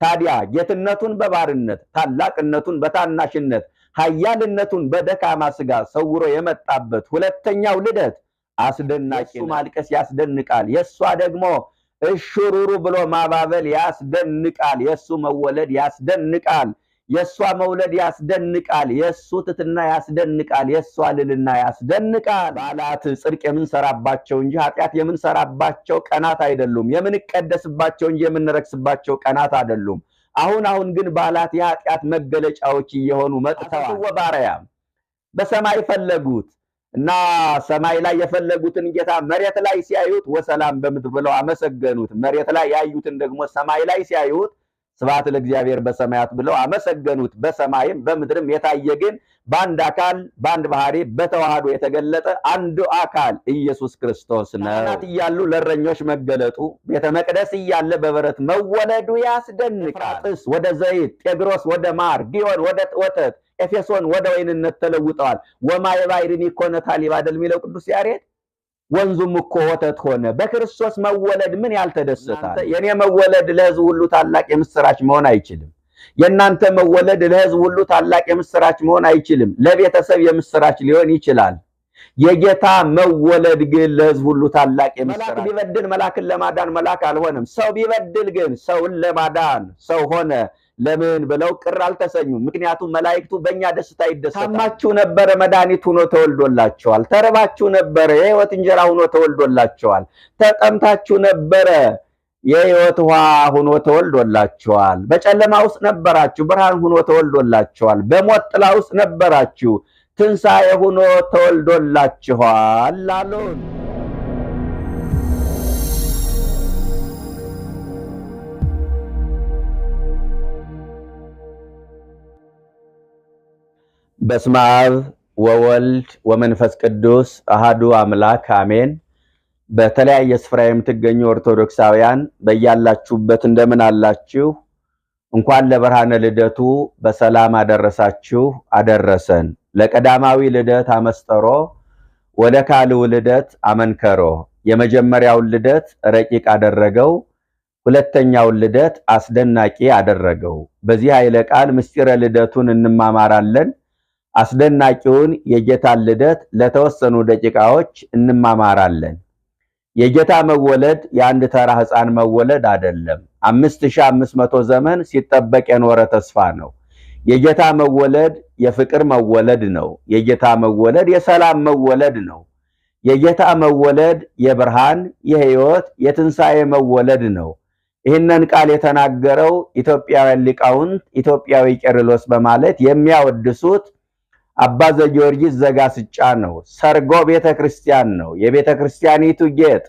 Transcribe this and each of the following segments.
ታዲያ ጌትነቱን በባርነት ታላቅነቱን በታናሽነት ኃያልነቱን በደካማ ሥጋ ሰውሮ የመጣበት ሁለተኛው ልደት አስደናቂ ነው። ማልቀስ ያስደንቃል፣ የሷ ደግሞ እሽሩሩ ብሎ ማባበል ያስደንቃል። የሱ መወለድ ያስደንቃል፣ የሷ መውለድ ያስደንቃል። የሱ ትትና ያስደንቃል፣ የሷ ልልና ያስደንቃል። በዓላት ጽድቅ የምንሰራባቸው እንጂ ኃጢአት የምንሰራባቸው ቀናት አይደሉም። የምንቀደስባቸው እንጂ የምንረክስባቸው ቀናት አይደሉም። አሁን ግን በዓላት የኃጢአት መገለጫዎች እየሆኑ መጥተዋል። ወባሪያም በሰማይ ፈለጉት እና ሰማይ ላይ የፈለጉትን ጌታ መሬት ላይ ሲያዩት ወሰላም በምድር ብለው አመሰገኑት። መሬት ላይ ያዩትን ደግሞ ሰማይ ላይ ሲያዩት ስብሐት ለእግዚአብሔር በሰማያት ብለው አመሰገኑት። በሰማይም በምድርም የታየ ግን በአንድ አካል በአንድ ባህሪ በተዋህዶ የተገለጠ አንዱ አካል ኢየሱስ ክርስቶስ ነው። ካህናት እያሉ ለእረኞች መገለጡ፣ ቤተ መቅደስ እያለ በበረት መወለዱ ያስደንቃል። ኤፍራጥስ ወደ ዘይት፣ ጤግሮስ ወደ ማር፣ ጊዮን ወደ ወተት፣ ኤፌሶን ወደ ወይንነት ተለውጠዋል። ወማየ ባሕርኒ ኮነ ታሊባ አይደል የሚለው ቅዱስ ያሬድ። ወንዙም እኮ ወተት ሆነ። በክርስቶስ መወለድ ምን ያልተደሰታል? የኔ መወለድ ለሕዝብ ሁሉ ታላቅ የምስራች መሆን አይችልም። የእናንተ መወለድ ለሕዝብ ሁሉ ታላቅ የምስራች መሆን አይችልም። ለቤተሰብ የምስራች ሊሆን ይችላል። የጌታ መወለድ ግን ለሕዝብ ሁሉ ታላቅ የምስራች። መልአክ ቢበድል መልአክን ለማዳን መልአክ አልሆነም። ሰው ቢበድል ግን ሰውን ለማዳን ሰው ሆነ። ለምን ብለው ቅር አልተሰኙም። ምክንያቱም መላእክቱ በእኛ ደስታ ይደሰታሉ። ታማችሁ ነበረ፣ መድኃኒት ሆኖ ተወልዶላቸዋል። ተርባችሁ ነበረ፣ የሕይወት እንጀራ ሆኖ ተወልዶላቸዋል። ተጠምታችሁ ነበረ፣ የሕይወት ውሃ ሆኖ ተወልዶላቸዋል። በጨለማ ውስጥ ነበራችሁ፣ ብርሃን ሆኖ ተወልዶላቸዋል። በሞት ጥላ ውስጥ ነበራችሁ፣ ትንሣኤ ሆኖ ተወልዶላችኋል አሉን። በስመ አብ ወወልድ ወመንፈስ ቅዱስ አሃዱ አምላክ አሜን። በተለያየ ስፍራ የምትገኙ ኦርቶዶክሳውያን በያላችሁበት እንደምን አላችሁ? እንኳን ለብርሃነ ልደቱ በሰላም አደረሳችሁ አደረሰን። ለቀዳማዊ ልደት አመስጠሮ ወደ ካልው ልደት አመንከሮ። የመጀመሪያውን ልደት ረቂቅ አደረገው፣ ሁለተኛውን ልደት አስደናቂ አደረገው። በዚህ ኃይለ ቃል ምስጢረ ልደቱን እንማማራለን። አስደናቂውን የጌታን ልደት ለተወሰኑ ደቂቃዎች እንማማራለን። የጌታ መወለድ የአንድ ተራ ሕፃን መወለድ አይደለም። 5500 ዘመን ሲጠበቅ የኖረ ተስፋ ነው። የጌታ መወለድ የፍቅር መወለድ ነው። የጌታ መወለድ የሰላም መወለድ ነው። የጌታ መወለድ የብርሃን፣ የሕይወት፣ የትንሣኤ መወለድ ነው። ይህንን ቃል የተናገረው ኢትዮጵያውያን ሊቃውንት ኢትዮጵያዊ ቄርሎስ በማለት የሚያወድሱት አባ ዘጊዮርጊስ ዘጋስጫ ነው። ሰርጎ ቤተክርስቲያን ነው። የቤተክርስቲያኒቱ ጌጥ።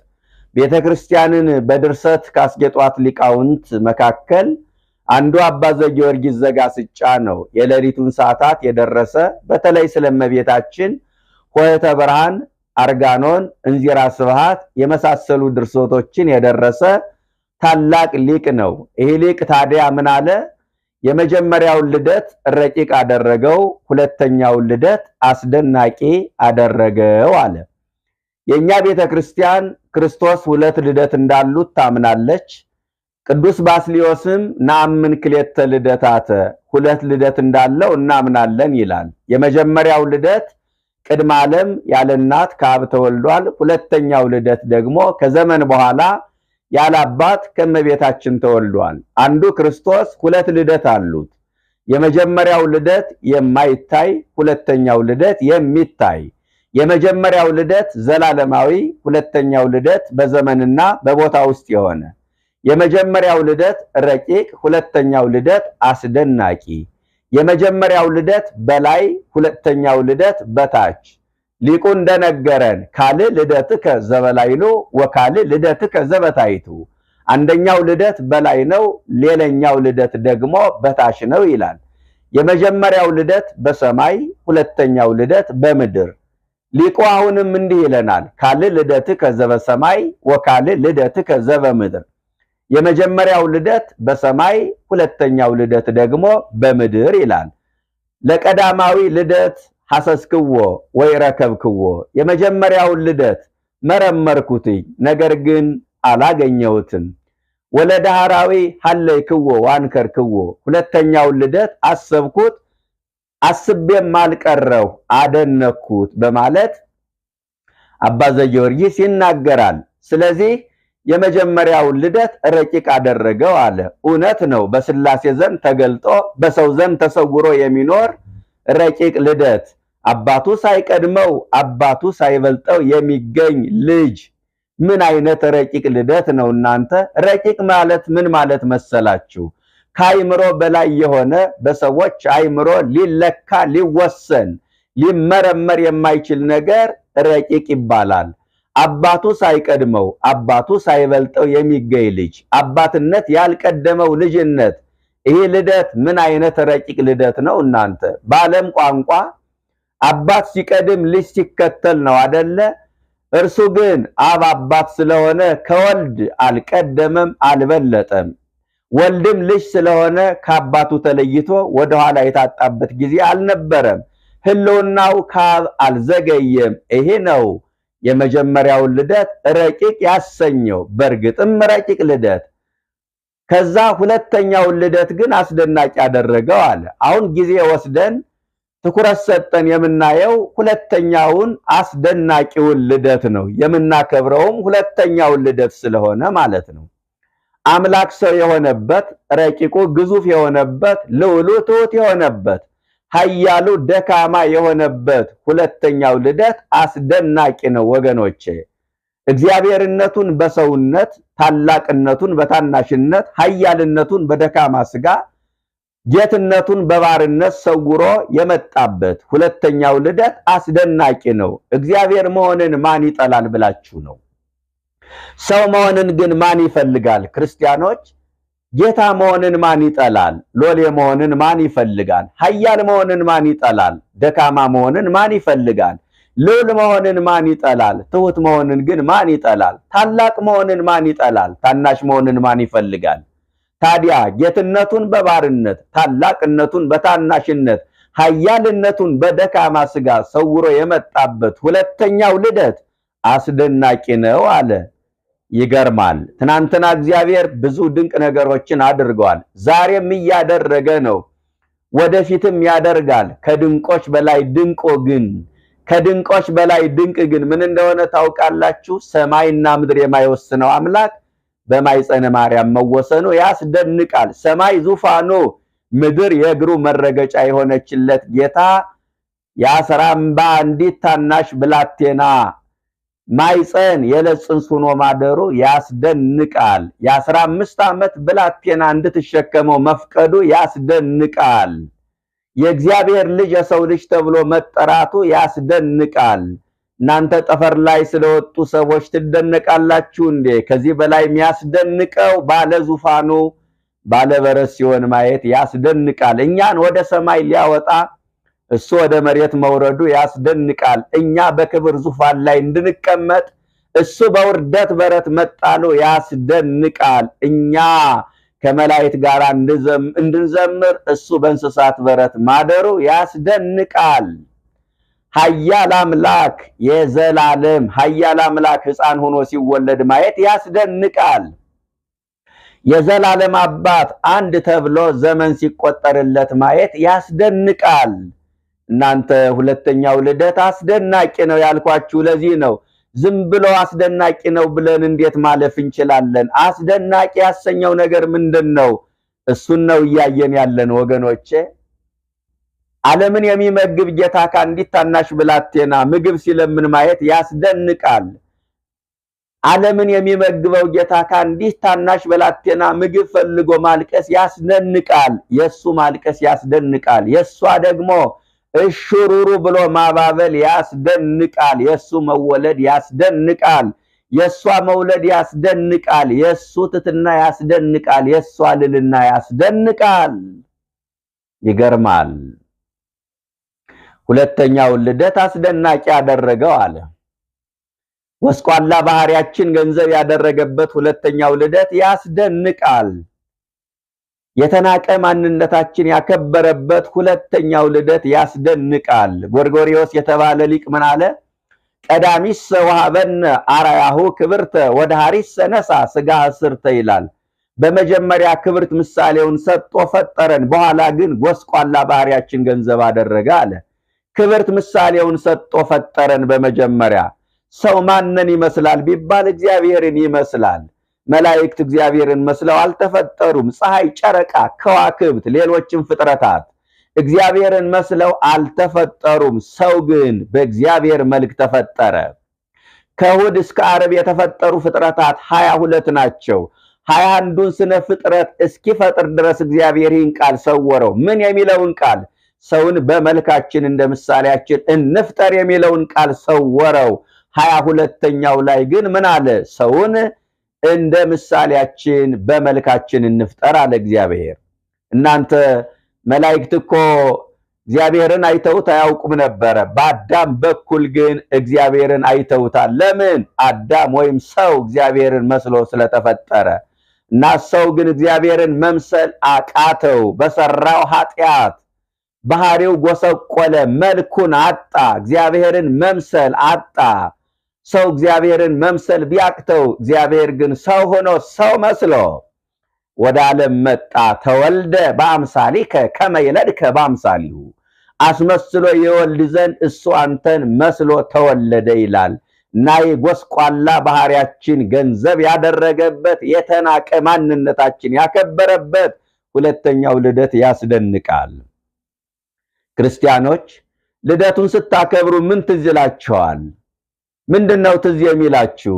ቤተክርስቲያንን በድርሰት ካስጌጧት ሊቃውንት መካከል አንዱ አባ ዘጊዮርጊስ ዘጋስጫ ነው። የሌሊቱን ሰዓታት የደረሰ በተለይ ስለእመቤታችን ሆሄተ ብርሃን፣ አርጋኖን፣ እንዚራ ስብሐት የመሳሰሉ ድርሰቶችን የደረሰ ታላቅ ሊቅ ነው። ይህ ሊቅ ታዲያ ምን አለ? የመጀመሪያውን ልደት ረቂቅ አደረገው፣ ሁለተኛውን ልደት አስደናቂ አደረገው አለ። የኛ ቤተክርስቲያን ክርስቶስ ሁለት ልደት እንዳሉት ታምናለች። ቅዱስ ባስልዮስም ነአምን ክልኤተ ልደታተ፣ ሁለት ልደት እንዳለው እናምናለን ይላል። የመጀመሪያው ልደት ቅድመ ዓለም ያለ እናት ከአብ ተወልዷል። ሁለተኛው ልደት ደግሞ ከዘመን በኋላ ያለ አባት ከእመቤታችን ተወልዷል። አንዱ ክርስቶስ ሁለት ልደት አሉት። የመጀመሪያው ልደት የማይታይ፣ ሁለተኛው ልደት የሚታይ። የመጀመሪያው ልደት ዘላለማዊ፣ ሁለተኛው ልደት በዘመንና በቦታ ውስጥ የሆነ። የመጀመሪያው ልደት ረቂቅ፣ ሁለተኛው ልደት አስደናቂ። የመጀመሪያው ልደት በላይ፣ ሁለተኛው ልደት በታች። ሊቁ እንደነገረን ካልዕ ልደትከ ዘበላይሉ ወካልዕ ልደትከ ዘበታይቱ። አንደኛው ልደት በላይ ነው፣ ሌላኛው ልደት ደግሞ በታች ነው ይላል። የመጀመሪያው ልደት በሰማይ፣ ሁለተኛው ልደት በምድር። ሊቁ አሁንም እንዲህ ይለናል፣ ካልዕ ልደትከ ዘበሰማይ ወካልዕ ልደትከ ዘበምድር። የመጀመሪያው ልደት በሰማይ፣ ሁለተኛው ልደት ደግሞ በምድር ይላል። ለቀዳማዊ ልደት ሐሰስክዎ ወይ ረከብክዎ፣ የመጀመሪያውን ልደት መረመርኩትኝ ነገር ግን አላገኘሁትም። ወለደ ሐራዊ ሐለይክዎ ዋንከርክዎ ሁለተኛው ልደት አሰብኩት አስቤም አልቀረው አደነኩት በማለት አባ ዘጊዮርጊስ ይናገራል። ስለዚህ የመጀመሪያው ልደት ረቂቅ አደረገው አለ። እውነት ነው። በስላሴ ዘንድ ተገልጦ በሰው ዘንድ ተሰውሮ የሚኖር ረቂቅ ልደት አባቱ ሳይቀድመው አባቱ ሳይበልጠው የሚገኝ ልጅ ምን አይነት ረቂቅ ልደት ነው እናንተ? ረቂቅ ማለት ምን ማለት መሰላችሁ? ከአይምሮ በላይ የሆነ በሰዎች አይምሮ ሊለካ ሊወሰን ሊመረመር የማይችል ነገር ረቂቅ ይባላል። አባቱ ሳይቀድመው አባቱ ሳይበልጠው የሚገኝ ልጅ፣ አባትነት ያልቀደመው ልጅነት፣ ይህ ልደት ምን አይነት ረቂቅ ልደት ነው እናንተ? በዓለም ቋንቋ አባት ሲቀድም ልጅ ሲከተል ነው አደለ? እርሱ ግን አብ አባት ስለሆነ ከወልድ አልቀደመም አልበለጠም። ወልድም ልጅ ስለሆነ ከአባቱ ተለይቶ ወደኋላ የታጣበት ጊዜ አልነበረም። ህልውናው ከአብ አልዘገየም። ይሄ ነው የመጀመሪያውን ልደት ረቂቅ ያሰኘው። በእርግጥም ረቂቅ ልደት። ከዛ ሁለተኛውን ልደት ግን አስደናቂ ያደረገው አለ። አሁን ጊዜ ወስደን ትኩረት ሰጠን የምናየው ሁለተኛውን አስደናቂውን ልደት ነው። የምናከብረውም ሁለተኛውን ልደት ስለሆነ ማለት ነው። አምላክ ሰው የሆነበት፣ ረቂቁ ግዙፍ የሆነበት፣ ልዑሉ ትሑት የሆነበት፣ ኃያሉ ደካማ የሆነበት ሁለተኛው ልደት አስደናቂ ነው ወገኖቼ። እግዚአብሔርነቱን በሰውነት፣ ታላቅነቱን በታናሽነት፣ ኃያልነቱን በደካማ ሥጋ፣ ጌትነቱን በባርነት ሰውሮ የመጣበት ሁለተኛው ልደት አስደናቂ ነው። እግዚአብሔር መሆንን ማን ይጠላል ብላችሁ ነው? ሰው መሆንን ግን ማን ይፈልጋል? ክርስቲያኖች ጌታ መሆንን ማን ይጠላል? ሎሌ መሆንን ማን ይፈልጋል? ኃያል መሆንን ማን ይጠላል? ደካማ መሆንን ማን ይፈልጋል? ልዑል መሆንን ማን ይጠላል? ትሑት መሆንን ግን ማን ይጠላል? ታላቅ መሆንን ማን ይጠላል? ታናሽ መሆንን ማን ይፈልጋል? ታዲያ ጌትነቱን በባርነት፣ ታላቅነቱን በታናሽነት፣ ኃያልነቱን በደካማ ሥጋ ሰውሮ የመጣበት ሁለተኛው ልደት አስደናቂ ነው አለ። ይገርማል። ትናንትና እግዚአብሔር ብዙ ድንቅ ነገሮችን አድርገዋል። ዛሬም እያደረገ ነው፣ ወደፊትም ያደርጋል። ከድንቆች በላይ ድንቅ ግን ምን እንደሆነ ታውቃላችሁ? ሰማይና ምድር የማይወስነው አምላክ በማኅፀነ ማርያም መወሰኑ ያስደንቃል። ሰማይ ዙፋኑ፣ ምድር የእግሩ መረገጫ የሆነችለት ጌታ የአስራ እምባ አንዲት ታናሽ ብላቴና ማኅፀን የዕለት ጽንስ ሆኖ ማደሩ ያስደንቃል። የ15 ዓመት ብላቴና እንድትሸከመው መፍቀዱ ያስደንቃል። የእግዚአብሔር ልጅ የሰው ልጅ ተብሎ መጠራቱ ያስደንቃል። እናንተ ጠፈር ላይ ስለወጡ ሰዎች ትደነቃላችሁ እንዴ? ከዚህ በላይ የሚያስደንቀው ባለ ዙፋኑ ባለ በረስ ሲሆን ማየት ያስደንቃል። እኛን ወደ ሰማይ ሊያወጣ እሱ ወደ መሬት መውረዱ ያስደንቃል። እኛ በክብር ዙፋን ላይ እንድንቀመጥ እሱ በውርደት በረት መጣሉ ያስደንቃል። እኛ ከመላእክት ጋር እንድንዘምር እሱ በእንስሳት በረት ማደሩ ያስደንቃል። ኃያል አምላክ የዘላለም ኃያል አምላክ ሕፃን ሆኖ ሲወለድ ማየት ያስደንቃል። የዘላለም አባት አንድ ተብሎ ዘመን ሲቆጠርለት ማየት ያስደንቃል። እናንተ ሁለተኛው ልደት አስደናቂ ነው ያልኳችሁ ለዚህ ነው። ዝም ብሎ አስደናቂ ነው ብለን እንዴት ማለፍ እንችላለን? አስደናቂ ያሰኘው ነገር ምንድነው? እሱን ነው እያየን ያለን ወገኖቼ። ዓለምን የሚመግብ ጌታ ከአንዲት ታናሽ ብላቴና ምግብ ሲለምን ማየት ያስደንቃል። ዓለምን የሚመግበው ጌታ ከአንዲት ታናሽ ብላቴና ምግብ ፈልጎ ማልቀስ ያስደንቃል። የሱ ማልቀስ ያስደንቃል። የሷ ደግሞ እሽሩሩ ብሎ ማባበል ያስደንቃል። የሱ መወለድ ያስደንቃል። የሷ መውለድ ያስደንቃል። የሱ ትትና ያስደንቃል። የሷ ልልና ያስደንቃል። ይገርማል። ሁለተኛው ልደት አስደናቂ ያደረገው አለ። ወስቋላ ባህሪያችን ገንዘብ ያደረገበት ሁለተኛው ልደት ያስደንቃል። የተናቀ ማንነታችን ያከበረበት ሁለተኛው ልደት ያስደንቃል። ጎርጎርዮስ የተባለ ሊቅ ምን አለ? ቀዳሚስ ወሀበነ አርአያሁ ክብርተ ወደሃሪስ ነሳ ሥጋ እስርተ ይላል። በመጀመሪያ ክብርት ምሳሌውን ሰጥቶ ፈጠረን፣ በኋላ ግን ጎስቋላ ባህሪያችን ገንዘብ አደረገ አለ። ክብርት ምሳሌውን ሰጥቶ ፈጠረን። በመጀመሪያ ሰው ማንን ይመስላል ቢባል እግዚአብሔርን ይመስላል። መላእክት እግዚአብሔርን መስለው አልተፈጠሩም። ፀሐይ፣ ጨረቃ፣ ከዋክብት፣ ሌሎችም ፍጥረታት እግዚአብሔርን መስለው አልተፈጠሩም። ሰው ግን በእግዚአብሔር መልክ ተፈጠረ። ከእሑድ እስከ ዓርብ የተፈጠሩ ፍጥረታት 22 ናቸው። 21ዱን ስነ ፍጥረት እስኪፈጥር ድረስ እግዚአብሔር ይህን ቃል ሰወረው። ምን የሚለውን ቃል? ሰውን በመልካችን እንደ ምሳሌያችን እንፍጠር የሚለውን ቃል ሰወረው። 22ኛው ላይ ግን ምን አለ? ሰውን እንደ ምሳሌያችን በመልካችን እንፍጠር አለ እግዚአብሔር። እናንተ መላእክት እኮ እግዚአብሔርን አይተውት አያውቁም ነበረ። በአዳም በኩል ግን እግዚአብሔርን አይተውታል። ለምን? አዳም ወይም ሰው እግዚአብሔርን መስሎ ስለተፈጠረ እና ሰው ግን እግዚአብሔርን መምሰል አቃተው። በሰራው ኃጢአት ባህሪው ጎሰቆለ፣ መልኩን አጣ፣ እግዚአብሔርን መምሰል አጣ። ሰው እግዚአብሔርን መምሰል ቢያቅተው፣ እግዚአብሔር ግን ሰው ሆኖ ሰው መስሎ ወደ ዓለም መጣ። ተወልደ በአምሳሊከ ከመ ይለድከ በአምሳሊሁ፣ አስመስሎ የወልድ ዘንድ እሱ አንተን መስሎ ተወለደ ይላል እና የጎስቋላ ባህሪያችን ገንዘብ ያደረገበት የተናቀ ማንነታችን ያከበረበት ሁለተኛው ልደት ያስደንቃል። ክርስቲያኖች ልደቱን ስታከብሩ ምን ትዝ ይላችኋል? ምንድነው ትዝ የሚላችሁ?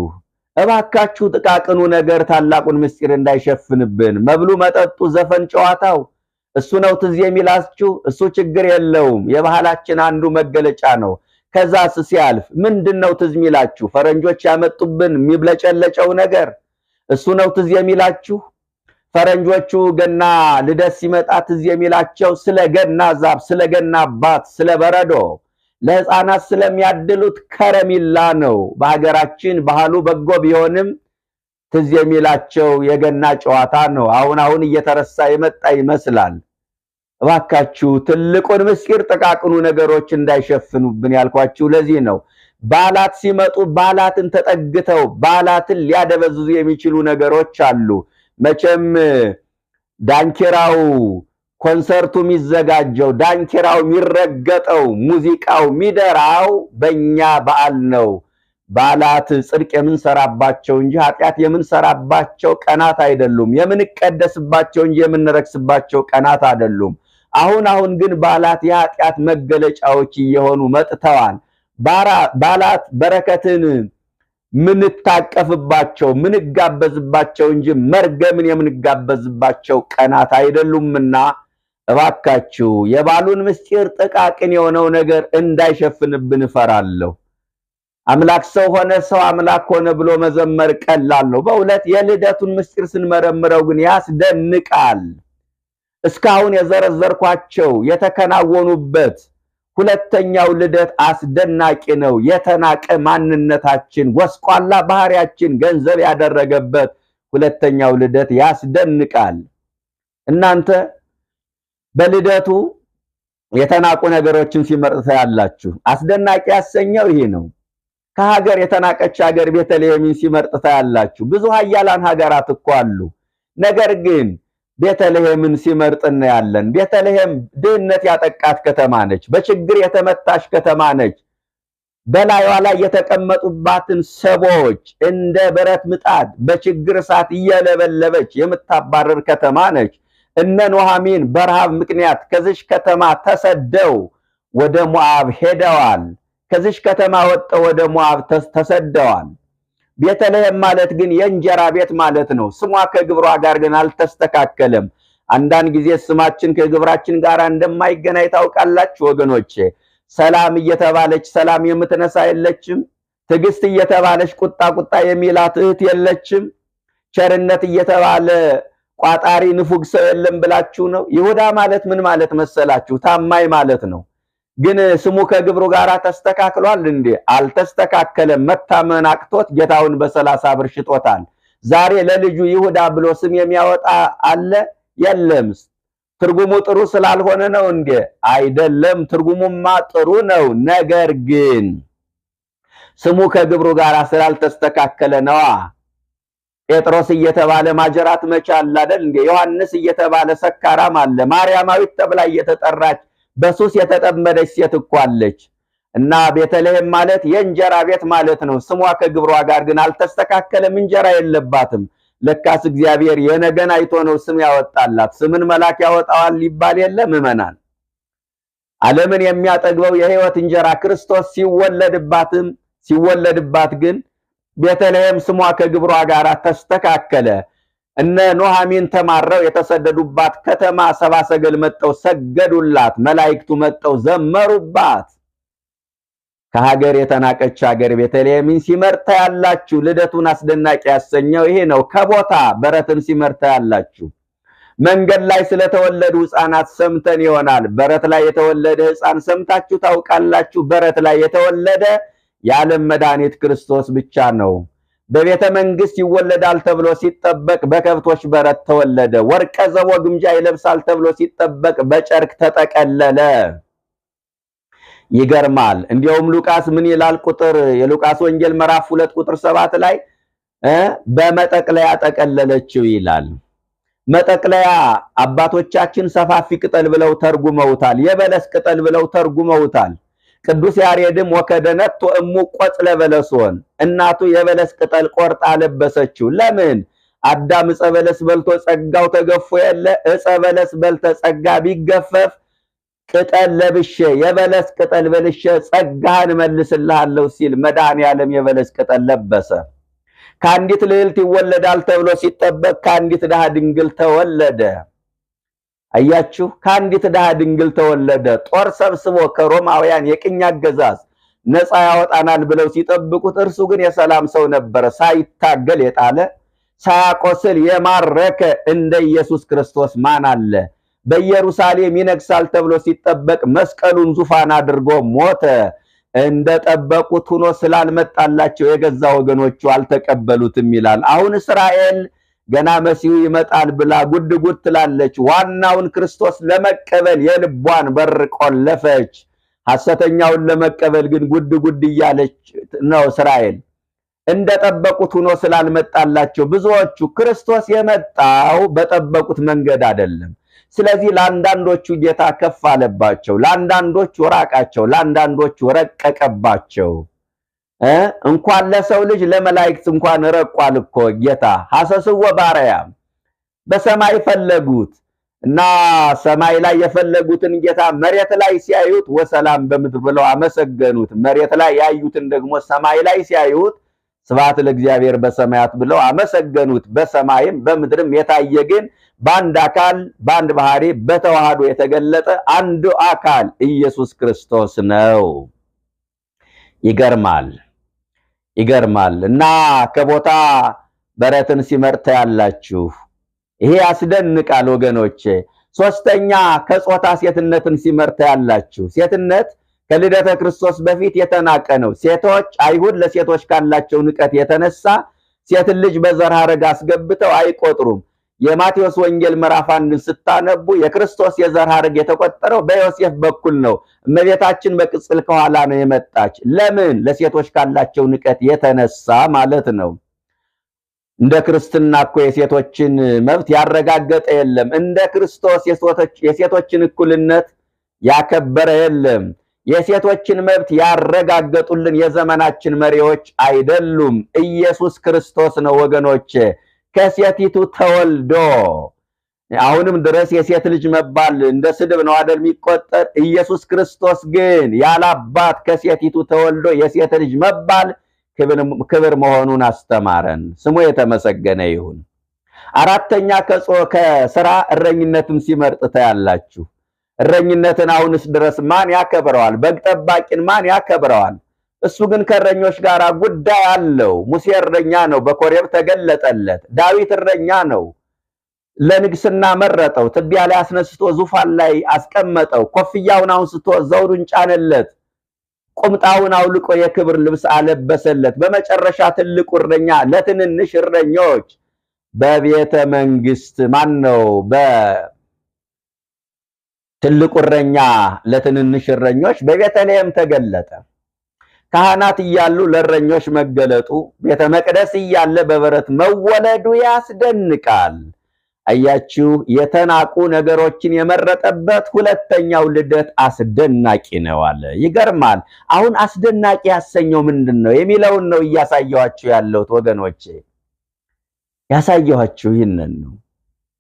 እባካችሁ ጥቃቅኑ ነገር ታላቁን ምስጢር እንዳይሸፍንብን፣ መብሉ፣ መጠጡ፣ ዘፈን፣ ጨዋታው እሱ ነው ትዝ የሚላችሁ። እሱ ችግር የለውም፣ የባህላችን አንዱ መገለጫ ነው። ከዛስ ሲያልፍ ምንድነው ትዝ የሚላችሁ? ፈረንጆች ያመጡብን የሚብለጨለጨው ነገር እሱ ነው ትዝ የሚላችሁ? ፈረንጆቹ ገና ልደት ሲመጣ ትዝ የሚላቸው ስለ ገና ዛፍ፣ ስለ ገና አባት፣ ስለ በረዶ ለሕፃናት ስለሚያድሉት ከረሚላ ነው። በሀገራችን ባህሉ በጎ ቢሆንም ትዝ የሚላቸው የገና ጨዋታ ነው። አሁን እየተረሳ የመጣ ይመስላል። እባካችሁ ትልቁን ምስጢር ጥቃቅኑ ነገሮች እንዳይሸፍኑብን ያልኳችሁ ለዚህ ነው። በዓላት ሲመጡ በዓላትን ተጠግተው በዓላትን ሊያደበዝዙ የሚችሉ ነገሮች አሉ። መቼም ዳንኪራው፣ ኮንሰርቱ የሚዘጋጀው፣ ዳንኪራው የሚረገጠው፣ ሙዚቃው የሚደራው በእኛ በዓል ነው። በዓላት ጽድቅ የምንሰራባቸው እንጂ ኃጢአት የምንሰራባቸው ቀናት አይደሉም። የምንቀደስባቸው እንጂ የምንረክስባቸው ቀናት አይደሉም። አሁን ግን በዓላት የኃጢአት መገለጫዎች እየሆኑ መጥተዋል። በዓላት በረከትን ምንታቀፍባቸው ምንጋበዝባቸው እንጂ መርገምን የምንጋበዝባቸው ቀናት አይደሉምና እባካችሁ የበዓሉን ምስጢር ጥቃቅን የሆነው ነገር እንዳይሸፍንብን እፈራለሁ። አምላክ ሰው ሆነ፣ ሰው አምላክ ሆነ ብሎ መዘመር ቀላል ነው። በእውነት የልደቱን ምስጢር ስንመረምረው ግን ያስደንቃል። እስካሁን የዘረዘርኳቸው የተከናወኑበት ሁለተኛው ልደት አስደናቂ ነው። የተናቀ ማንነታችን፣ ጎስቋላ ባህሪያችን ገንዘብ ያደረገበት ሁለተኛው ልደት ያስደንቃል። እናንተ በልደቱ የተናቁ ነገሮችን ሲመርጥ ታያላችሁ። አስደናቂ ያሰኘው ይሄ ነው። ከሀገር የተናቀች ሀገር ቤተልሔምን ሲመርጥ ታያላችሁ። ብዙ ኃያላን ሀገራት እኮ አሉ። ነገር ግን ቤተልሔምን ሲመርጥ እናያለን። ቤተልሔም ድህነት ያጠቃት ከተማ ነች። በችግር የተመታች ከተማ ነች። በላይዋ ላይ የተቀመጡባትን ሰቦች እንደ ብረት ምጣድ በችግር እሳት እየለበለበች የምታባረር ከተማ ነች። እነ ኑኃሚን በረሃብ ምክንያት ከዚች ከተማ ተሰደው ወደ ሞዓብ ሄደዋል። ከዚች ከተማ ወጥተው ወደ ሞዓብ ተሰደዋል። ቤተልሔም ማለት ግን የእንጀራ ቤት ማለት ነው። ስሟ ከግብሯ ጋር ግን አልተስተካከለም። አንዳንድ ጊዜ ስማችን ከግብራችን ጋር እንደማይገናኝ ታውቃላችሁ ወገኖቼ። ሰላም እየተባለች ሰላም የምትነሳ የለችም። ትዕግስት እየተባለች ቁጣ የሚላት እህት የለችም። ቸርነት እየተባለ ቋጣሪ ንፉግ ሰው የለም ብላችሁ ነው። ይሁዳ ማለት ምን ማለት መሰላችሁ? ታማኝ ማለት ነው። ግን ስሙ ከግብሩ ጋር ተስተካክሏል እንዴ? አልተስተካከለም። መታመን አቅቶት ጌታውን በ30 ብር ሽጦታል። ዛሬ ለልጁ ይሁዳ ብሎ ስም የሚያወጣ አለ? የለም። ትርጉሙ ጥሩ ስላልሆነ ነው እንዴ? አይደለም። ትርጉሙማ ጥሩ ነው። ነገር ግን ስሙ ከግብሩ ጋር ስላልተስተካከለ ነዋ። ጴጥሮስ እየተባለ ማጀራት መቻል አይደል እንዴ? ዮሐንስ እየተባለ ሰካራም አለ። ማርያማዊት ተብላ እየተጠራች በሱስ የተጠመደች ሴት እኮ አለች። እና ቤተልሔም ማለት የእንጀራ ቤት ማለት ነው። ስሟ ከግብሯ ጋር ግን አልተስተካከለም። እንጀራ የለባትም። ለካስ እግዚአብሔር የነገን አይቶ ነው ስም ያወጣላት። ስምን መልአክ ያወጣዋል ሊባል የለ ምዕመናን። ዓለምን የሚያጠግበው የሕይወት እንጀራ ክርስቶስ ሲወለድባት ግን ቤተልሔም ስሟ ከግብሯ ጋር ተስተካከለ። እነ ኑኃሚን ተማረው የተሰደዱባት ከተማ ሰብአ ሰገል መጠው ሰገዱላት። መላእክቱ መጠው ዘመሩባት። ከሀገር የተናቀች ሀገር ቤተልሔምን ሲመርታ ያላችሁ ልደቱን አስደናቂ ያሰኘው ይሄ ነው። ከቦታ በረትን ሲመርታ ያላችሁ መንገድ ላይ ስለተወለዱ ሕፃናት ሰምተን ይሆናል። በረት ላይ የተወለደ ሕፃን ሰምታችሁ ታውቃላችሁ? በረት ላይ የተወለደ የዓለም መድኃኒት ክርስቶስ ብቻ ነው። በቤተ መንግስት ይወለዳል ተብሎ ሲጠበቅ በከብቶች በረት ተወለደ። ወርቀ ዘቦ ግምጃ ይለብሳል ተብሎ ሲጠበቅ በጨርቅ ተጠቀለለ። ይገርማል። እንዲያውም ሉቃስ ምን ይላል? የሉቃስ ወንጌል ምዕራፍ 2 ቁጥር 7 ላይ በመጠቅለያ ጠቀለለችው ይላል። መጠቅለያ አባቶቻችን ሰፋፊ ቅጠል ብለው ተርጉመውታል። የበለስ ቅጠል ብለው ተርጉመውታል። ቅዱስ ያሬድም ወከደነቶ እሙ ቆጽለ በለሶን፣ እናቱ የበለስ ቅጠል ቆርጣ ለበሰችው። ለምን? አዳም ዕፀ በለስ በልቶ ጸጋው ተገፎ የለ ዕፀ በለስ በልተ ጸጋ ቢገፈፍ ቅጠል ለብሼ የበለስ ቅጠል በልሼ ጸጋህን መልስልሃለሁ ሲል መድኃኔዓለም የበለስ ቅጠል ለበሰ። ከአንዲት ልዕልት ይወለዳል ተብሎ ሲጠበቅ ከአንዲት ድሃ ድንግል ተወለደ። አያችሁ፣ ከአንዲት ድሃ ድንግል ተወለደ። ጦር ሰብስቦ ከሮማውያን የቅኝ አገዛዝ ነፃ ያወጣናል ብለው ሲጠብቁት እርሱ ግን የሰላም ሰው ነበረ። ሳይታገል የጣለ ሳያቆስል የማረከ እንደ ኢየሱስ ክርስቶስ ማን አለ? በኢየሩሳሌም ይነግሳል ተብሎ ሲጠበቅ መስቀሉን ዙፋን አድርጎ ሞተ። እንደጠበቁት ሆኖ ስላልመጣላቸው የገዛ ወገኖቹ አልተቀበሉትም ይላል። አሁን እስራኤል ገና መሲሁ ይመጣል ብላ ጉድ ጉድ ትላለች። ዋናውን ክርስቶስ ለመቀበል የልቧን በር ቆለፈች። ሐሰተኛውን ለመቀበል ግን ጉድ ጉድ እያለች ነው እስራኤል። እንደጠበቁት ሆኖ ስላልመጣላቸው ብዙዎቹ ክርስቶስ የመጣው በጠበቁት መንገድ አይደለም። ስለዚህ ለአንዳንዶቹ ጌታ ከፍ አለባቸው፣ ለአንዳንዶቹ ራቃቸው፣ ለአንዳንዶቹ ረቀቀባቸው። እንኳን ለሰው ልጅ ለመላእክት እንኳን ረቋል እኮ ጌታ። ሐሰስወ ባሪያም በሰማይ ፈለጉት እና ሰማይ ላይ የፈለጉትን ጌታ መሬት ላይ ሲያዩት ወሰላም በምድር ብለው አመሰገኑት። መሬት ላይ ያዩትን ደግሞ ሰማይ ላይ ሲያዩት ስብሐት ለእግዚአብሔር በሰማያት ብለው አመሰገኑት። በሰማይም በምድርም የታየ ግን በአንድ አካል በአንድ ባህሪ በተዋህዶ የተገለጠ አንዱ አካል ኢየሱስ ክርስቶስ ነው። ይገርማል። እና ከቦታ በረትን ሲመርታ ያላችሁ ይሄ ያስደንቃል ወገኖቼ። ሶስተኛ ከጾታ ሴትነትን ሲመርታ ያላችሁ። ሴትነት ከልደተ ክርስቶስ በፊት የተናቀ ነው። ሴቶች አይሁድ ለሴቶች ካላቸው ንቀት የተነሳ ሴትን ልጅ በዘር ሐረግ አስገብተው አይቆጥሩም። የማቴዎስ ወንጌል ምዕራፍ 1 ስታነቡ የክርስቶስ የዘር ሐረግ የተቆጠረው በዮሴፍ በኩል ነው። እመቤታችን በቅጽል ከኋላ ነው የመጣች። ለምን? ለሴቶች ካላቸው ንቀት የተነሳ ማለት ነው። እንደ ክርስትና እኮ የሴቶችን መብት ያረጋገጠ የለም። እንደ ክርስቶስ የሴቶችን እኩልነት ያከበረ የለም። የሴቶችን መብት ያረጋገጡልን የዘመናችን መሪዎች አይደሉም፣ ኢየሱስ ክርስቶስ ነው ወገኖቼ። ከሴቲቱ ተወልዶ አሁንም ድረስ የሴት ልጅ መባል እንደ ስድብ ነው አይደል የሚቆጠር። ኢየሱስ ክርስቶስ ግን ያላባት ከሴቲቱ ተወልዶ የሴት ልጅ መባል ክብር መሆኑን አስተማረን። ስሙ የተመሰገነ ይሁን። አራተኛ ከስራ እረኝነትን ሲመርጥ ታያላችሁ። እረኝነትን አሁንስ ድረስ ማን ያከብረዋል? በግ ጠባቂን ማን ያከብረዋል? እሱ ግን ከእረኞች ጋር ጉዳይ አለው። ሙሴ እረኛ ነው፣ በኮሬብ ተገለጠለት። ዳዊት እረኛ ነው፣ ለንግስና መረጠው። ትቢያ ላይ አስነስቶ ዙፋን ላይ አስቀመጠው። ኮፍያውን አንስቶ ዘውዱን ጫነለት። ቁምጣውን አውልቆ የክብር ልብስ አለበሰለት። በመጨረሻ ትልቁ እረኛ ለትንንሽ እረኞች በቤተ መንግስት ትልቁ እረኛ ለትንንሽ እረኞች በቤተልሔም ተገለጠ። ካህናት እያሉ ለእረኞች መገለጡ፣ ቤተ መቅደስ እያለ በበረት መወለዱ ያስደንቃል። አያችሁ፣ የተናቁ ነገሮችን የመረጠበት ሁለተኛው ልደት አስደናቂ ነው አለ። ይገርማል። አሁን አስደናቂ ያሰኘው ምንድን ነው የሚለውን ነው እያሳየኋችሁ ያለሁት ወገኖቼ። ያሳየኋችሁ ይህንን ነው።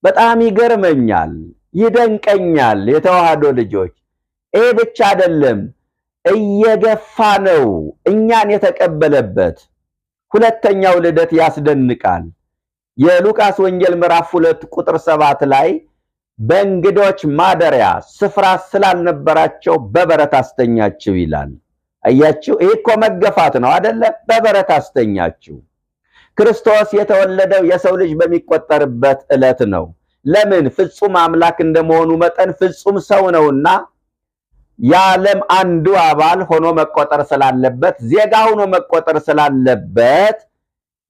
በጣም ይገርመኛል፣ ይደንቀኛል። የተዋህዶ ልጆች ይሄ ብቻ አይደለም፣ እየገፋ ነው እኛን የተቀበለበት ሁለተኛው ልደት ያስደንቃል። የሉቃስ ወንጌል ምዕራፍ 2 ቁጥር 7 ላይ በእንግዶች ማደሪያ ስፍራ ስላልነበራቸው በበረት አስተኛችሁ ይላል። አያችሁ፣ ይሄ እኮ መገፋት ነው አይደለ? በበረት አስተኛችሁ። ክርስቶስ የተወለደው የሰው ልጅ በሚቆጠርበት ዕለት ነው። ለምን? ፍጹም አምላክ እንደመሆኑ መጠን ፍጹም ሰው ነውና የዓለም አንዱ አባል ሆኖ መቆጠር ስላለበት፣ ዜጋ ሆኖ መቆጠር ስላለበት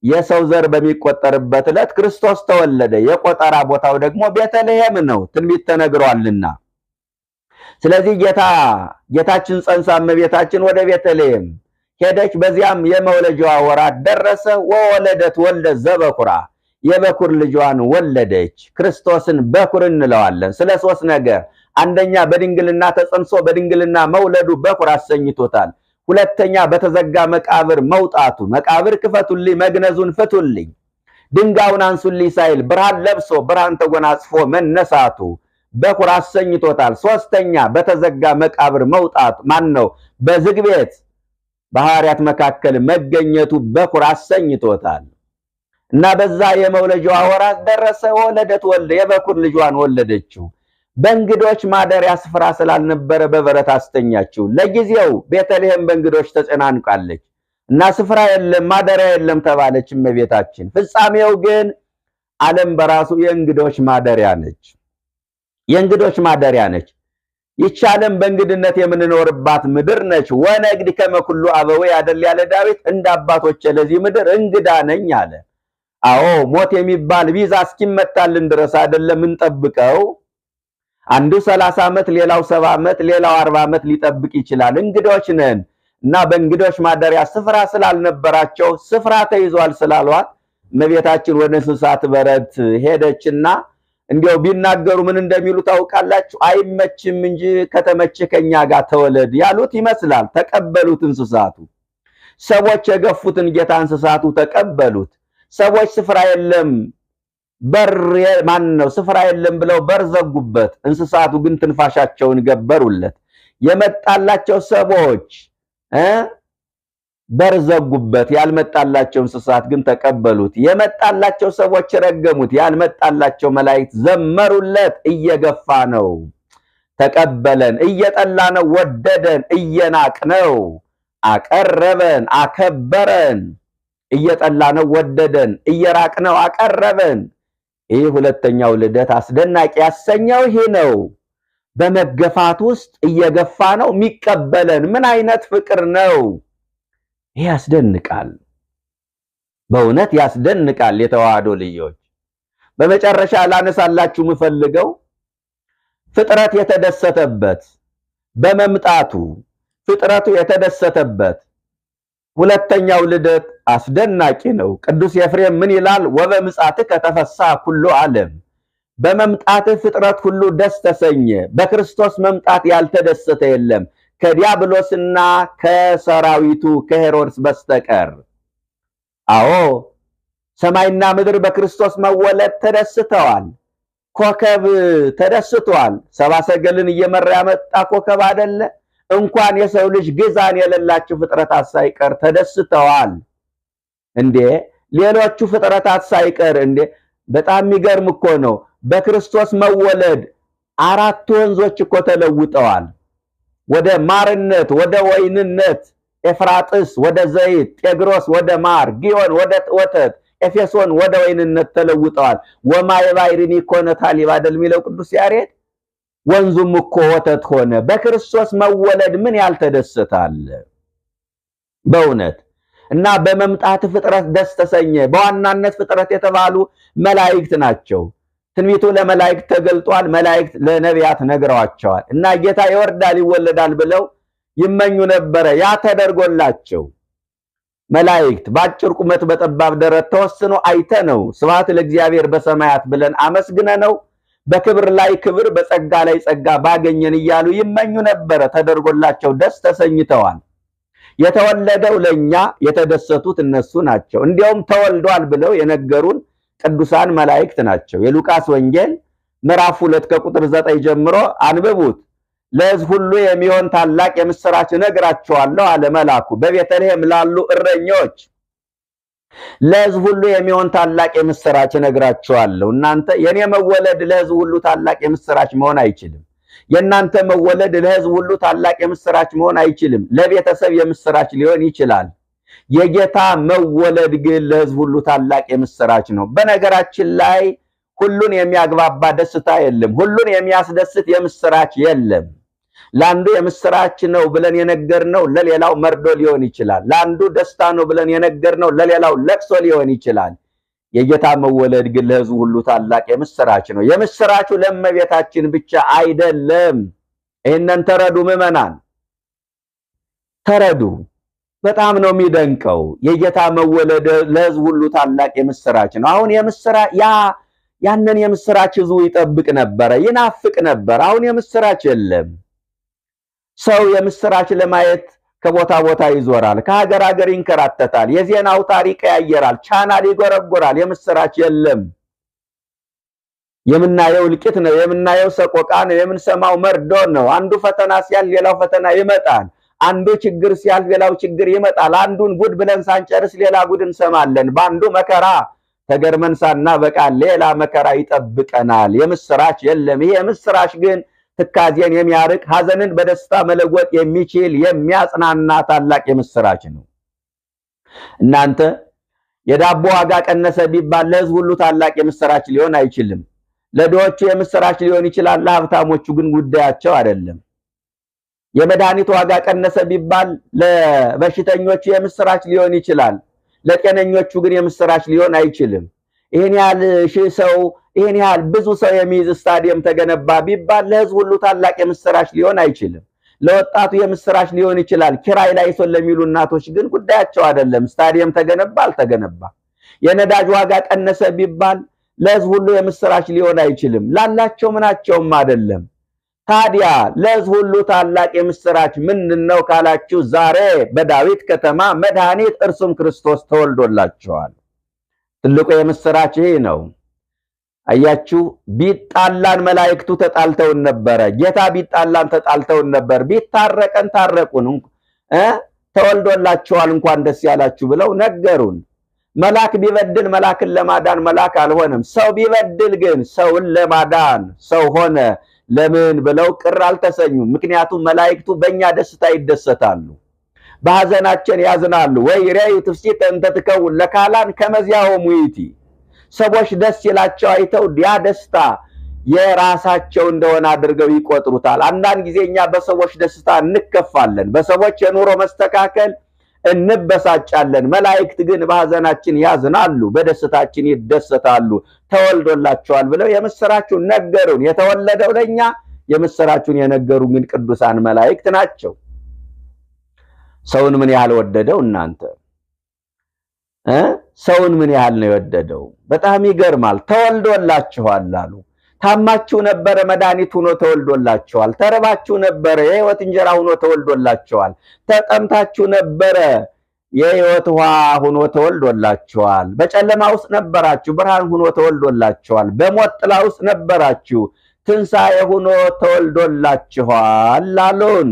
የሰው ዘር በሚቆጠርበት ዕለት ክርስቶስ ተወለደ። የቆጠራ ቦታው ደግሞ ቤተልሔም ነው፣ ትንቢት ተነግሯልና። ስለዚህ ጌታችን ጸንሳ እመቤታችን ወደ ቤተልሔም ሄደች። በዚያም የመውለጃዋ ወራት ደረሰ። ወወለደት ወልደ ዘበኩራ፣ የበኩር ልጇን ወለደች። ክርስቶስን በኩር እንለዋለን ስለ ሶስት ነገር። አንደኛ በድንግልና ተጸንሶ በድንግልና መውለዱ በኩር አሰኝቶታል። ሁለተኛ በተዘጋ መቃብር መውጣቱ፣ መቃብር ክፈቱልኝ መግነዙን ፍቱልኝ ድንጋዩን አንሱልኝ ሳይል ብርሃን ለብሶ ብርሃን ተጎናጽፎ መነሳቱ በኩር አሰኝቶታል። ሶስተኛ በተዘጋ መቃብር መውጣቱ ነው በዝግ ቤት በሐዋርያት መካከል መገኘቱ በኩር አሰኝቶታል። እና በዛ የመውለጃዋ ወራት ደረሰ። ወለደት ወልደ፣ የበኩር ልጇን ወለደችው። በእንግዶች ማደሪያ ስፍራ ስላልነበረ በበረት አስተኛችው። ለጊዜው ቤተልሔም በእንግዶች ተጨናንቃለች እና ስፍራ የለም ማደሪያ የለም ተባለች እመቤታችን። ፍጻሜው ግን ዓለም በራሱ የእንግዶች ማደሪያ ነች። የእንግዶች ማደሪያ ነች። ይህች ዓለም በእንግድነት የምንኖርባት ምድር ነች። ወነግድ ከመ ኩሉ አበዌ አይደል ያለ ዳዊት፣ እንደ አባቶቼ ለዚህ ምድር እንግዳ ነኝ አለ። አዎ ሞት የሚባል ቪዛ እስኪመታልን ድረስ አይደለም እንጠብቀው። አንዱ 30 ዓመት ሌላው 70 ዓመት ሌላው 40 ዓመት ሊጠብቅ ይችላል። እንግዶች ነን እና በእንግዶች ማደሪያ ስፍራ ስላልነበራቸው ስፍራ ተይዟል ስላሏት እመቤታችን ወደ እንስሳት በረት ሄደችና እንዲያው ቢናገሩ ምን እንደሚሉ ታውቃላችሁ? አይመችም እንጂ ከተመቸ ከኛ ጋር ተወለድ ያሉት ይመስላል። ተቀበሉት እንስሳቱ። ሰዎች የገፉትን ጌታ እንስሳቱ ተቀበሉት። ሰዎች ስፍራ የለም ስፍራ የለም ብለው በር ዘጉበት። እንስሳቱ ግን ትንፋሻቸውን ገበሩለት። የመጣላቸው ሰዎች በር ዘጉበት። ያልመጣላቸው እንስሳት ግን ተቀበሉት። የመጣላቸው ሰዎች ረገሙት። ያልመጣላቸው መላእክት ዘመሩለት። እየገፋ ነው ተቀበለን፣ እየጠላ ነው ወደደን፣ እየናቅ ነው አቀረበን፣ አከበረን። እየጠላ ነው ወደደን፣ እየራቅ ነው አቀረበን። ይህ ሁለተኛው ልደት አስደናቂ ያሰኘው ይሄ ነው። በመገፋት ውስጥ እየገፋ ነው የሚቀበለን። ምን አይነት ፍቅር ነው! ይህ ያስደንቃል፣ በእውነት ያስደንቃል። የተዋህዶ ልጆች በመጨረሻ ላነሳላችሁ የምፈልገው ፍጥረት የተደሰተበት በመምጣቱ ፍጥረቱ የተደሰተበት ሁለተኛው ልደት አስደናቂ ነው። ቅዱስ ኤፍሬም ምን ይላል? ወበምጽአትከ ተፈስሐ ኩሉ ዓለም፣ በመምጣትህ ፍጥረት ሁሉ ደስ ተሰኘ። በክርስቶስ መምጣት ያልተደሰተ የለም ከዲያብሎስና ከሰራዊቱ ከሄሮድስ በስተቀር። አዎ ሰማይና ምድር በክርስቶስ መወለድ ተደስተዋል። ኮከብ ተደስቷል። ሰብአ ሰገልን እየመራ ያመጣ ኮከብ አይደለ? እንኳን የሰው ልጅ ግዛን የሌላቸው ፍጥረታት ሳይቀር ተደስተዋል። እንዴ ሌሎቹ ፍጥረታት ሳይቀር እንዴ! በጣም የሚገርም እኮ ነው። በክርስቶስ መወለድ 4 ወንዞች እኮ ተለውጠዋል። ወደ ማርነት፣ ወደ ወይንነት፣ ኤፍራጥስ ወደ ዘይት፣ ጤግሮስ ወደ ማር፣ ጊዮን ወደ ወተት፣ ኤፌሶን ወደ ወይንነት ተለውጠዋል። ወማየ ባሕርኒ ኮነ ታሊባ አይደል የሚለው ቅዱስ ያሬድ። ወንዙም እኮ ወተት ሆነ። በክርስቶስ መወለድ ምን ያልተደሰታል በእውነት። እና በመምጣት ፍጥረት ደስ ተሰኘ። በዋናነት ፍጥረት የተባሉ መላእክት ናቸው። ትንቢቱ ለመላእክት ተገልጧል። መላእክት ለነቢያት ነግረዋቸዋል። እና ጌታ ይወርዳል ይወለዳል ብለው ይመኙ ነበረ። ያ ተደርጎላቸው መላእክት በአጭር ቁመት በጠባብ ደረት ተወስኖ አይተነው ስብሐት ለእግዚአብሔር በሰማያት ብለን አመስግነነው በክብር ላይ ክብር በጸጋ ላይ ጸጋ ባገኘን እያሉ ይመኙ ነበረ። ተደርጎላቸው ደስ ተሰኝተዋል። የተወለደው ለኛ የተደሰቱት እነሱ ናቸው። እንዲያውም ተወልዷል ብለው የነገሩን ቅዱሳን መላእክት ናቸው። የሉቃስ ወንጌል ምዕራፍ 2 ከቁጥር 9 ጀምሮ አንብቡት። ለሕዝብ ሁሉ የሚሆን ታላቅ የምስራች እነግራቸዋለሁ አለ መልአኩ በቤተልሔም ላሉ እረኞች። ለሕዝብ ሁሉ የሚሆን ታላቅ የምስራች እነግራቸዋለሁ። እናንተ የኔ መወለድ ለሕዝብ ሁሉ ታላቅ የምስራች መሆን አይችልም። የእናንተ መወለድ ለሕዝብ ሁሉ ታላቅ የምስራች መሆን አይችልም። ለቤተሰብ የምስራች ሊሆን ይችላል። የጌታ መወለድ ግን ለሕዝብ ሁሉ ታላቅ የምስራች ነው። በነገራችን ላይ ሁሉን የሚያግባባ ደስታ የለም። ሁሉን የሚያስደስት የምስራች የለም። ለአንዱ የምስራች ነው ብለን የነገርነው ለሌላው መርዶ ሊሆን ይችላል። ለአንዱ ደስታ ነው ብለን የነገርነው ለሌላው ለቅሶ ሊሆን ይችላል። የጌታ መወለድ ግን ለሕዝብ ሁሉ ታላቅ የምስራች ነው። የምስራቹ ለእመቤታችን ብቻ አይደለም። ይህንን ተረዱ ምዕመናን፣ ተረዱ። በጣም ነው የሚደንቀው። የጌታ መወለድ ለሕዝብ ሁሉ ታላቅ የምስራች ነው። አሁን ያንን የምስራች ሕዝቡ ይጠብቅ ነበረ፣ ይናፍቅ ነበር። አሁን የምስራች የለም። ሰው የምስራች ለማየት ከቦታ ቦታ ይዞራል፣ ከሀገር ሀገር ይንከራተታል፣ የዜና አውታር ይቀያየራል፣ ቻናል ይጎረጎራል። የምስራች የለም። የምናየው እልቂት ነው፣ የምናየው ሰቆቃ ነው፣ የምንሰማው መርዶ ነው። አንዱ ፈተና ሲያልፍ ሌላው ፈተና ይመጣል። አንዱ ችግር ሲያልፍ ሌላው ችግር ይመጣል። አንዱን ጉድ ብለን ሳንጨርስ ሌላ ጉድ እንሰማለን። በአንዱ መከራ ተገርመን ሳናበቃ ሌላ መከራ ይጠብቀናል። የምስራች የለም። ይሄ የምስራች ግን ትካዜን የሚያርቅ ሐዘንን በደስታ መለወጥ የሚችል የሚያጽናና ታላቅ የምስራች ነው። እናንተ የዳቦ ዋጋ ቀነሰ ቢባል ለሕዝብ ሁሉ ታላቅ የምስራች ሊሆን አይችልም። ለድሆቹ የምስራች ሊሆን ይችላል፣ ለሀብታሞቹ ግን ጉዳያቸው አይደለም። የመድኃኒት ዋጋ ቀነሰ ቢባል ለበሽተኞቹ የምስራች ሊሆን ይችላል፣ ለጤነኞቹ ግን የምስራች ሊሆን አይችልም። ይሄን ያህል ሺህ ሰው ይሄን ያህል ብዙ ሰው የሚይዝ ስታዲየም ተገነባ ቢባል ለሕዝብ ሁሉ ታላቅ የምስራች ሊሆን አይችልም። ለወጣቱ የምስራች ሊሆን ይችላል። ኪራይ ላይ ሶል ለሚሉ እናቶች ግን ጉዳያቸው አይደለም። ስታዲየም ተገነባ አልተገነባ። የነዳጅ ዋጋ ቀነሰ ቢባል ለሕዝብ ሁሉ የምስራች ሊሆን አይችልም። ላላቸው ምናቸውም አይደለም። ታዲያ ለሕዝብ ሁሉ ታላቅ የምስራች ምንድነው ካላችሁ፣ ዛሬ በዳዊት ከተማ መድኃኒት እርሱም ክርስቶስ ተወልዶላቸዋል። ትልቁ የምስራች ይሄ ነው። አያችሁ፣ ቢጣላን መላእክቱ ተጣልተውን ነበረ። ጌታ ቢጣላን ተጣልተውን ነበር። ቢታረቀን ታረቁን። ተወልዶላቸዋል እንኳን ደስ ያላችሁ ብለው ነገሩን። መልአክ ቢበድል መልአክን ለማዳን መልአክ አልሆነም። ሰው ቢበድል ግን ሰውን ለማዳን ሰው ሆነ። ለምን ብለው ቅር አልተሰኙም። ምክንያቱም መላእክቱ በእኛ ደስታ ይደሰታሉ፣ በሐዘናችን ያዝናሉ። ወይ ሬዩ ትፍሲተ እንተ ትከውን ለካላን ከመዚያሆሙ ይእቲ። ሰዎች ደስ ይላቸው አይተው ያ ደስታ የራሳቸው እንደሆነ አድርገው ይቆጥሩታል። አንዳንድ ጊዜ እኛ በሰዎች ደስታ እንከፋለን፣ በሰዎች የኑሮ መስተካከል እንበሳጫለን። መላእክት ግን በሐዘናችን ያዝናሉ፣ በደስታችን ይደሰታሉ። ተወልዶላቸዋል ብለው የምስራቹን ነገሩን። የተወለደው ለኛ የምስራቹን የነገሩን ግን ቅዱሳን መላእክት ናቸው። ሰውን ምን ያህል ወደደው እናንተ? ሰውን ምን ያህል ነው የወደደው? በጣም ይገርማል። ተወልዶላችኋል አሉ። ታማችሁ ነበረ፣ መድኃኒት ሆኖ ተወልዶላችኋል። ተርባችሁ ነበረ፣ የሕይወት እንጀራ ሆኖ ተወልዶላችኋል። ተጠምታችሁ ነበረ፣ የሕይወት ውሃ ሆኖ ተወልዶላችኋል። በጨለማ ውስጥ ነበራችሁ፣ ብርሃን ሆኖ ተወልዶላችኋል። በሞት ጥላ ውስጥ ነበራችሁ፣ ትንሣኤ ሆኖ ተወልዶላችኋል አሉን።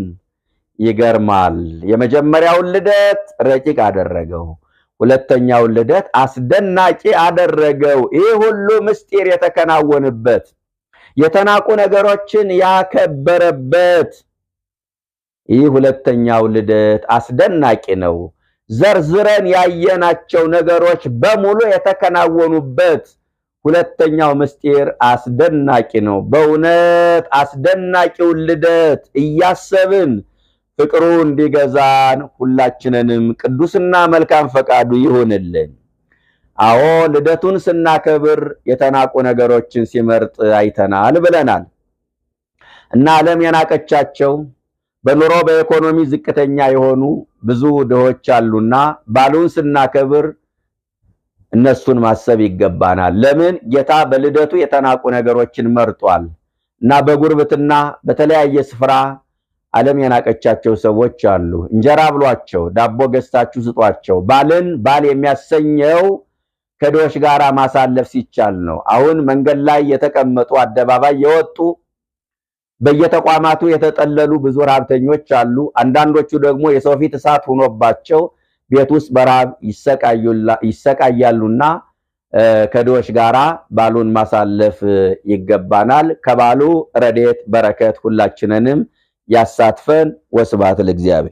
ይገርማል። የመጀመሪያውን ልደት ረቂቅ አደረገው፣ ሁለተኛውን ልደት አስደናቂ አደረገው። ይህ ሁሉ ምስጢር የተከናወነበት፣ የተናቁ ነገሮችን ያከበረበት ይህ ሁለተኛው ልደት አስደናቂ ነው። ዘርዝረን ያየናቸው ነገሮች በሙሉ የተከናወኑበት ሁለተኛው ምስጢር አስደናቂ ነው። በእውነት አስደናቂውን ልደት እያሰብን ፍቅሩ እንዲገዛን ሁላችንንም ቅዱስና መልካም ፈቃዱ ይሁንልን። አዎ ልደቱን ስናከብር የተናቁ ነገሮችን ሲመርጥ አይተናል ብለናል እና ዓለም የናቀቻቸው በኑሮ በኢኮኖሚ ዝቅተኛ የሆኑ ብዙ ድሆች አሉና ባሉን ስናከብር እነሱን ማሰብ ይገባናል። ለምን ጌታ በልደቱ የተናቁ ነገሮችን መርጧል እና በጉርብትና በተለያየ ስፍራ ዓለም የናቀቻቸው ሰዎች አሉ። እንጀራ ብሏቸው ዳቦ ገዝታችሁ ስጧቸው። ባልን ባል የሚያሰኘው ከድሆች ጋር ማሳለፍ ሲቻል ነው። አሁን መንገድ ላይ የተቀመጡ አደባባይ የወጡ በየተቋማቱ የተጠለሉ ብዙ ረሃብተኞች አሉ። አንዳንዶቹ ደግሞ የሰው ፊት እሳት ሆኖባቸው ቤት ውስጥ በረሃብ ይሰቃያሉና ከድሆች ጋራ ባሉን ማሳለፍ ይገባናል። ከባሉ ረድኤት በረከት ሁላችንንም ያሳትፈን። ወስብሐት ለእግዚአብሔር።